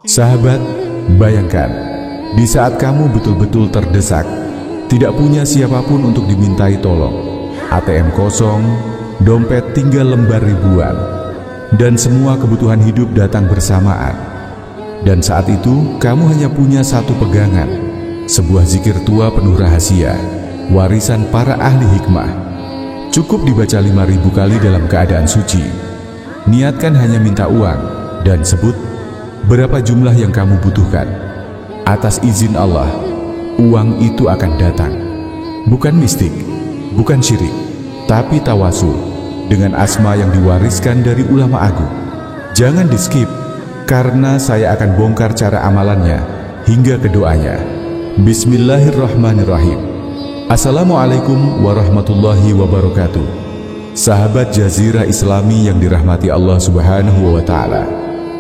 Sahabat, bayangkan, di saat kamu betul-betul terdesak, tidak punya siapapun untuk dimintai tolong, ATM kosong, dompet tinggal lembar ribuan, dan semua kebutuhan hidup datang bersamaan. Dan saat itu, kamu hanya punya satu pegangan, sebuah zikir tua penuh rahasia, warisan para ahli hikmah. Cukup dibaca 5.000 kali dalam keadaan suci. Niatkan hanya minta uang, dan sebut berapa jumlah yang kamu butuhkan. Atas izin Allah, uang itu akan datang. Bukan mistik, bukan syirik, tapi tawasul dengan asma yang diwariskan dari ulama agung. Jangan di-skip, karena saya akan bongkar cara amalannya hingga ke doanya. Bismillahirrahmanirrahim. Assalamualaikum warahmatullahi wabarakatuh. Sahabat Jazirah Islami yang dirahmati Allah Subhanahu wa Ta'ala,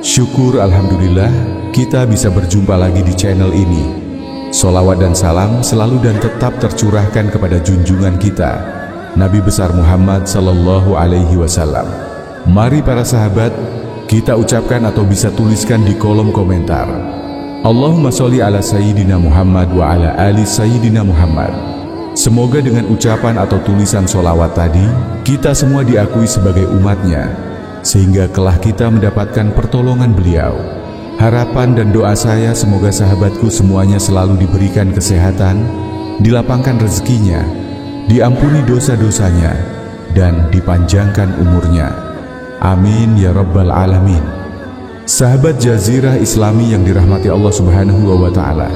syukur alhamdulillah kita bisa berjumpa lagi di channel ini. Sholawat dan salam selalu dan tetap tercurahkan kepada junjungan kita, Nabi besar Muhammad sallallahu alaihi wasallam. Mari para sahabat, kita ucapkan atau bisa tuliskan di kolom komentar, Allahumma sholli ala Sayyidina Muhammad wa ala ali Sayyidina Muhammad. Semoga dengan ucapan atau tulisan sholawat tadi, kita semua diakui sebagai umatnya, sehingga kelak kita mendapatkan pertolongan beliau. Harapan dan doa saya semoga sahabatku semuanya selalu diberikan kesehatan, dilapangkan rezekinya, diampuni dosa-dosanya, dan dipanjangkan umurnya. Amin ya rabbal alamin. Sahabat Jazirah Islami yang dirahmati Allah Subhanahu wa Ta'ala,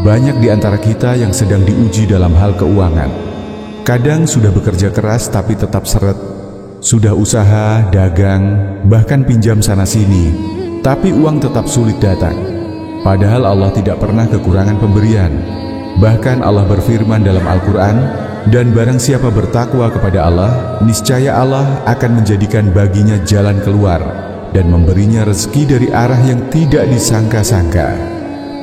banyak di antara kita yang sedang diuji dalam hal keuangan. Kadang sudah bekerja keras tapi tetap seret. Sudah usaha, dagang, bahkan pinjam sana-sini, tapi uang tetap sulit datang. Padahal Allah tidak pernah kekurangan pemberian. Bahkan Allah berfirman dalam Al-Quran, dan barang siapa bertakwa kepada Allah, niscaya Allah akan menjadikan baginya jalan keluar dan memberinya rezeki dari arah yang tidak disangka-sangka.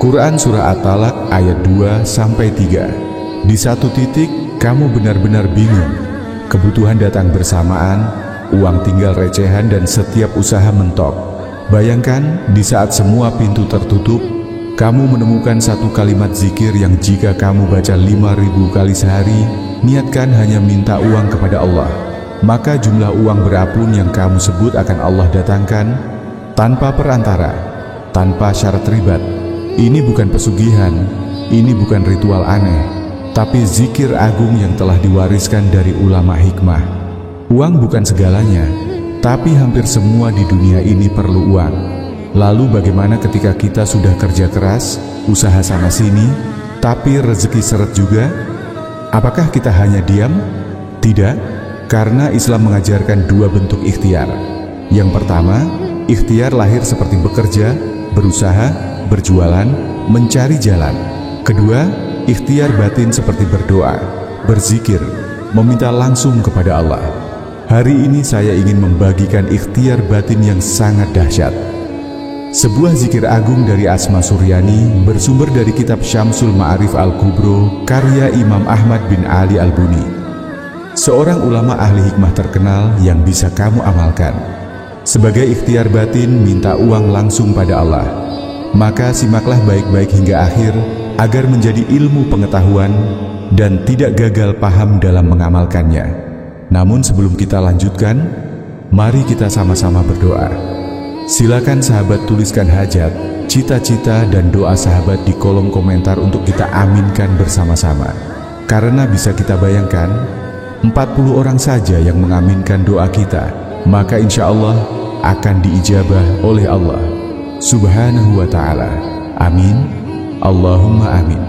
Quran Surah At-Talaq ayat 2-3. Di satu titik, kamu benar-benar bingung. Kebutuhan datang bersamaan, uang tinggal recehan dan setiap usaha mentok. Bayangkan, di saat semua pintu tertutup, kamu menemukan satu kalimat zikir yang jika kamu baca 5.000 kali sehari, niatkan hanya minta uang kepada Allah, maka jumlah uang berapun yang kamu sebut akan Allah datangkan, tanpa perantara, tanpa syarat ribat. Ini bukan pesugihan, ini bukan ritual aneh, tapi zikir agung yang telah diwariskan dari ulama hikmah. Uang bukan segalanya, tapi hampir semua di dunia ini perlu uang. Lalu bagaimana ketika kita sudah kerja keras, usaha sana-sini, tapi rezeki seret juga? Apakah kita hanya diam? Tidak, karena Islam mengajarkan dua bentuk ikhtiar. Yang pertama, ikhtiar lahir seperti bekerja, berusaha, berjualan, mencari jalan. Kedua, ikhtiar batin seperti berdoa, berzikir, meminta langsung kepada Allah. Hari ini saya ingin membagikan ikhtiar batin yang sangat dahsyat. Sebuah zikir agung dari Asma Suryani bersumber dari kitab Syamsul Ma'arif Al-Kubro karya Imam Ahmad bin Ali Al-Buni, seorang ulama ahli hikmah terkenal yang bisa kamu amalkan. Sebagai ikhtiar batin minta uang langsung pada Allah, maka simaklah baik-baik hingga akhir agar menjadi ilmu pengetahuan dan tidak gagal paham dalam mengamalkannya. Namun sebelum kita lanjutkan, mari kita sama-sama berdoa. Silakan sahabat tuliskan hajat, cita-cita dan doa sahabat di kolom komentar untuk kita aminkan bersama-sama. Karena bisa kita bayangkan, 40 orang saja yang mengaminkan doa kita, maka insya Allah akan diijabah oleh Allah Subhanahu wa Ta'ala. Amin, Allahumma amin.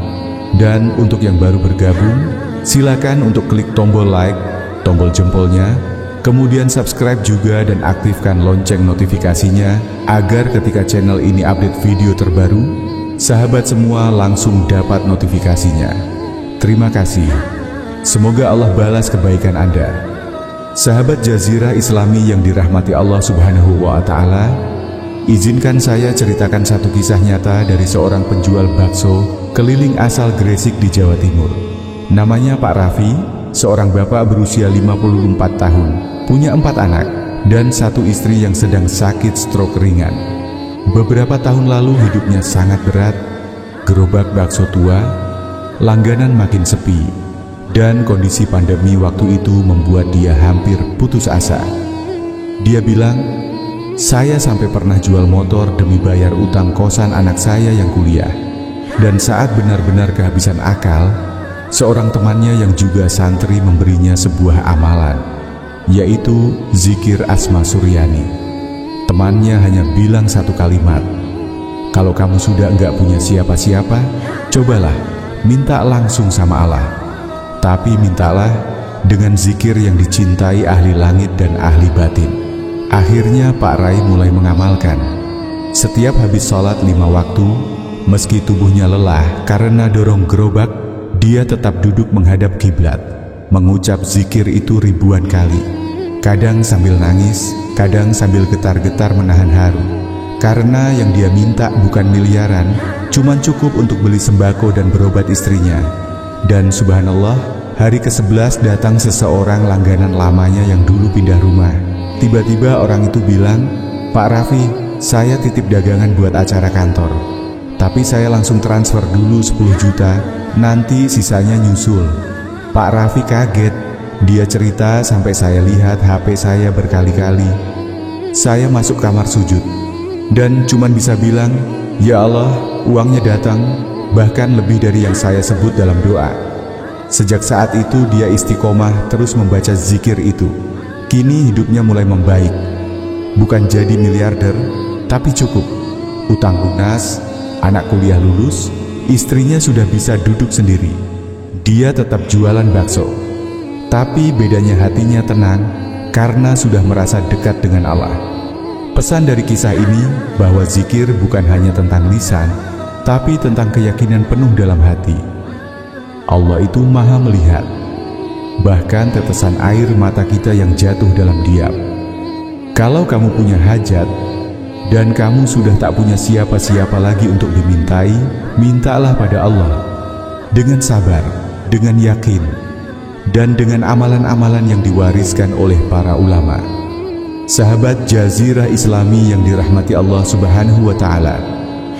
Dan untuk yang baru bergabung, silakan untuk klik tombol like, tombol jempolnya, kemudian subscribe juga dan aktifkan lonceng notifikasinya agar ketika channel ini update video terbaru, sahabat semua langsung dapat notifikasinya. Terima kasih. Semoga Allah balas kebaikan Anda. Sahabat Jazirah Islami yang dirahmati Allah Subhanahu wa Ta'ala, izinkan saya ceritakan satu kisah nyata dari seorang penjual bakso keliling asal Gresik di Jawa Timur. Namanya Pak Raffi, seorang bapak berusia 54 tahun, punya 4 anak, dan 1 istri yang sedang sakit stroke ringan. Beberapa tahun lalu hidupnya sangat berat, gerobak bakso tua, langganan makin sepi, dan kondisi pandemi waktu itu membuat dia hampir putus asa. Dia bilang, "Saya sampai pernah jual motor demi bayar utang kosan anak saya yang kuliah." Dan saat benar-benar kehabisan akal, seorang temannya yang juga santri memberinya sebuah amalan, yaitu zikir Asma Suryani. Temannya hanya bilang satu kalimat, "Kalau kamu sudah enggak punya siapa-siapa, cobalah minta langsung sama Allah. Tapi mintalah dengan zikir yang dicintai ahli langit dan ahli batin." Akhirnya Pak Rai mulai mengamalkan. Setiap habis sholat 5 waktu, meski tubuhnya lelah karena dorong gerobak, dia tetap duduk menghadap kiblat, mengucap zikir itu ribuan kali. Kadang sambil nangis, kadang sambil getar-getar menahan haru. Karena yang dia minta bukan miliaran, cuman cukup untuk beli sembako dan berobat istrinya. Dan subhanallah, hari ke-11 datang seseorang langganan lamanya yang dulu pindah rumah. Tiba-tiba orang itu bilang, "Pak Raffi, saya titip dagangan buat acara kantor. Tapi saya langsung transfer dulu 10 juta, nanti sisanya nyusul." Pak Raffi kaget. Dia cerita sampai saya lihat HP saya berkali-kali. Saya masuk kamar sujud dan cuman bisa bilang, "Ya Allah, uangnya datang, bahkan lebih dari yang saya sebut dalam doa." Sejak saat itu dia istiqomah terus membaca zikir itu. Kini hidupnya mulai membaik. Bukan jadi miliarder, tapi cukup. Utang lunas, anak kuliah lulus, istrinya sudah bisa duduk sendiri. Dia tetap jualan bakso, tapi bedanya hatinya tenang karena sudah merasa dekat dengan Allah. Pesan dari kisah ini bahwa zikir bukan hanya tentang lisan, tapi tentang keyakinan penuh dalam hati. Allah itu maha melihat, bahkan tetesan air mata kita yang jatuh dalam diam. Kalau kamu punya hajat, dan kamu sudah tak punya siapa-siapa lagi untuk dimintai, mintalah pada Allah dengan sabar, dengan yakin, dan dengan amalan-amalan yang diwariskan oleh para ulama. Sahabat Jazirah Islami yang dirahmati Allah Subhanahu wa Ta'ala,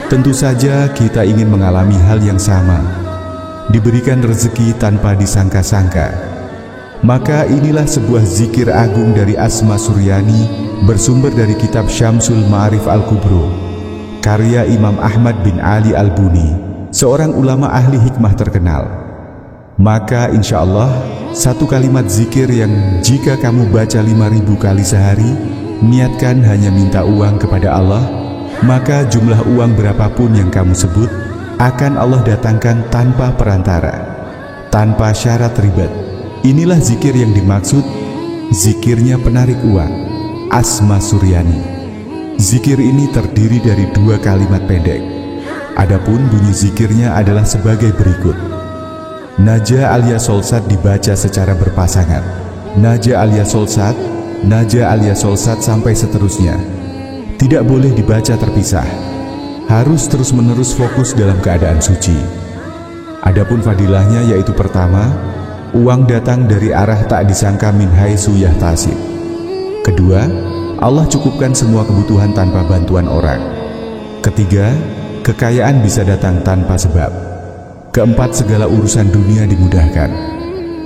tentu saja kita ingin mengalami hal yang sama, diberikan rezeki tanpa disangka-sangka. Maka inilah sebuah zikir agung dari Asma Suryani, bersumber dari kitab Syamsul Ma'arif Al-Kubro, karya Imam Ahmad bin Ali Al-Buni, seorang ulama ahli hikmah terkenal. Maka insya Allah, satu kalimat zikir yang jika kamu baca 5.000 kali sehari, niatkan hanya minta uang kepada Allah, maka jumlah uang berapapun yang kamu sebut akan Allah datangkan tanpa perantara, tanpa syarat ribet. Inilah zikir yang dimaksud, zikirnya penarik uang, Asma Suryani. Zikir ini terdiri dari 2 kalimat pendek. Adapun bunyi zikirnya adalah sebagai berikut. Naja alias solsat dibaca secara berpasangan. Naja alias solsat, naja alias solsat sampai seterusnya. Tidak boleh dibaca terpisah. Harus terus-menerus fokus dalam keadaan suci. Adapun fadilahnya yaitu pertama, uang datang dari arah tak disangka min haitsu yahtasib. Kedua, Allah cukupkan semua kebutuhan tanpa bantuan orang. Ketiga, kekayaan bisa datang tanpa sebab. Keempat, segala urusan dunia dimudahkan.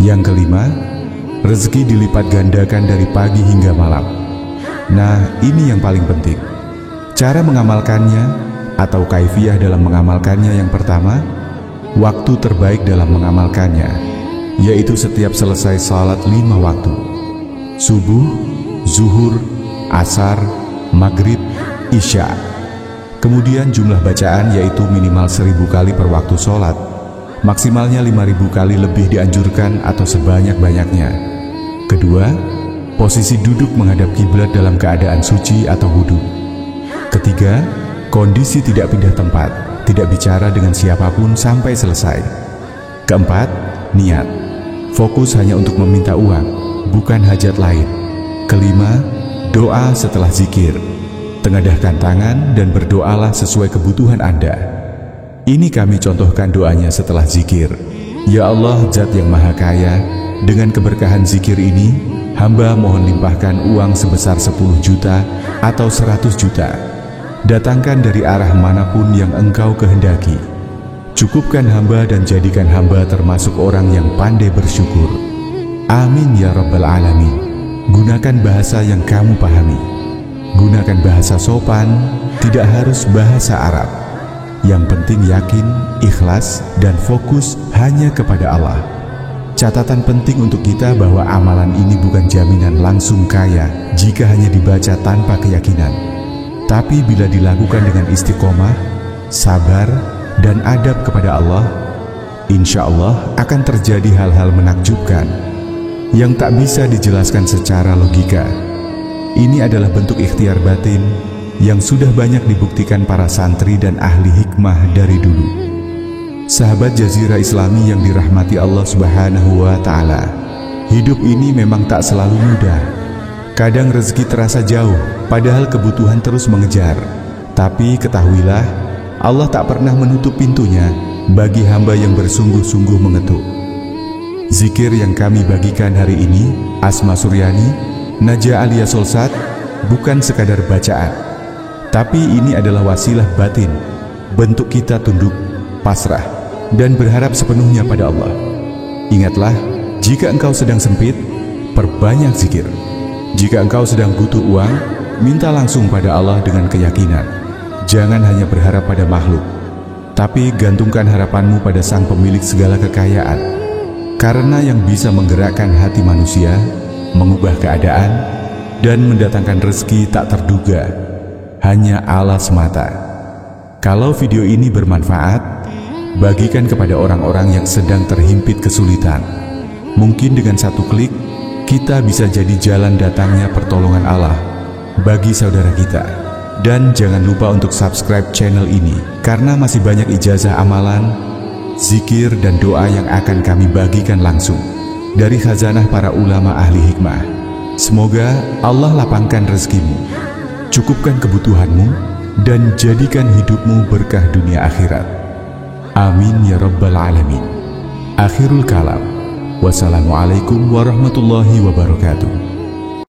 Yang kelima, rezeki dilipat gandakan dari pagi hingga malam. Nah, ini yang paling penting. Cara mengamalkannya atau kaifiyah dalam mengamalkannya yang pertama, waktu terbaik dalam mengamalkannya, yaitu setiap selesai salat 5 waktu. Subuh, zuhur, asar, maghrib, isya. Kemudian jumlah bacaan yaitu minimal 1000 kali per waktu sholat, maksimalnya 5000 kali lebih dianjurkan atau sebanyak-banyaknya. Kedua, posisi duduk menghadap kiblat dalam keadaan suci atau wudhu. Ketiga, kondisi tidak pindah tempat, tidak bicara dengan siapapun sampai selesai. Keempat, niat. Fokus hanya untuk meminta uang, bukan hajat lain. Kelima, doa setelah zikir. Tengadahkan tangan dan berdoalah sesuai kebutuhan Anda. Ini kami contohkan doanya setelah zikir. Ya Allah, Zat yang Maha Kaya, dengan keberkahan zikir ini, hamba mohon limpahkan uang sebesar 10 juta atau 100 juta. Datangkan dari arah manapun yang Engkau kehendaki. Cukupkan hamba dan jadikan hamba termasuk orang yang pandai bersyukur. Amin ya Rabbal Alamin. Gunakan bahasa yang kamu pahami. Gunakan bahasa sopan, tidak harus bahasa Arab. Yang penting yakin, ikhlas, dan fokus hanya kepada Allah. Catatan penting untuk kita bahwa amalan ini bukan jaminan langsung kaya jika hanya dibaca tanpa keyakinan. Tapi bila dilakukan dengan istiqomah, sabar, dan adab kepada Allah, insya Allah akan terjadi hal-hal menakjubkan yang tak bisa dijelaskan secara logika. Ini adalah bentuk ikhtiar batin yang sudah banyak dibuktikan para santri dan ahli hikmah dari dulu. Sahabat Jazirah Islami yang dirahmati Allah Subhanahu wa Ta'ala, hidup ini memang tak selalu mudah. Kadang rezeki terasa jauh, padahal kebutuhan terus mengejar. Tapi ketahuilah, Allah tak pernah menutup pintunya bagi hamba yang bersungguh-sungguh mengetuk. Zikir yang kami bagikan hari ini, Asma Suryani, Najah Alia Solsat, bukan sekadar bacaan, tapi ini adalah wasilah batin, bentuk kita tunduk, pasrah, dan berharap sepenuhnya pada Allah. Ingatlah, jika engkau sedang sempit, perbanyak zikir. Jika engkau sedang butuh uang, minta langsung pada Allah dengan keyakinan. Jangan hanya berharap pada makhluk, tapi gantungkan harapanmu pada Sang Pemilik segala kekayaan. Karena yang bisa menggerakkan hati manusia, mengubah keadaan, dan mendatangkan rezeki tak terduga, hanya Allah semata. Kalau video ini bermanfaat, bagikan kepada orang-orang yang sedang terhimpit kesulitan. Mungkin dengan satu klik, kita bisa jadi jalan datangnya pertolongan Allah bagi saudara kita. Dan jangan lupa untuk subscribe channel ini, karena masih banyak ijazah amalan, zikir, dan doa yang akan kami bagikan langsung dari khazanah para ulama ahli hikmah. Semoga Allah lapangkan rezekimu, cukupkan kebutuhanmu, dan jadikan hidupmu berkah dunia akhirat. Amin ya Rabbal Alamin. Akhirul kalam. Wassalamualaikum warahmatullahi wabarakatuh.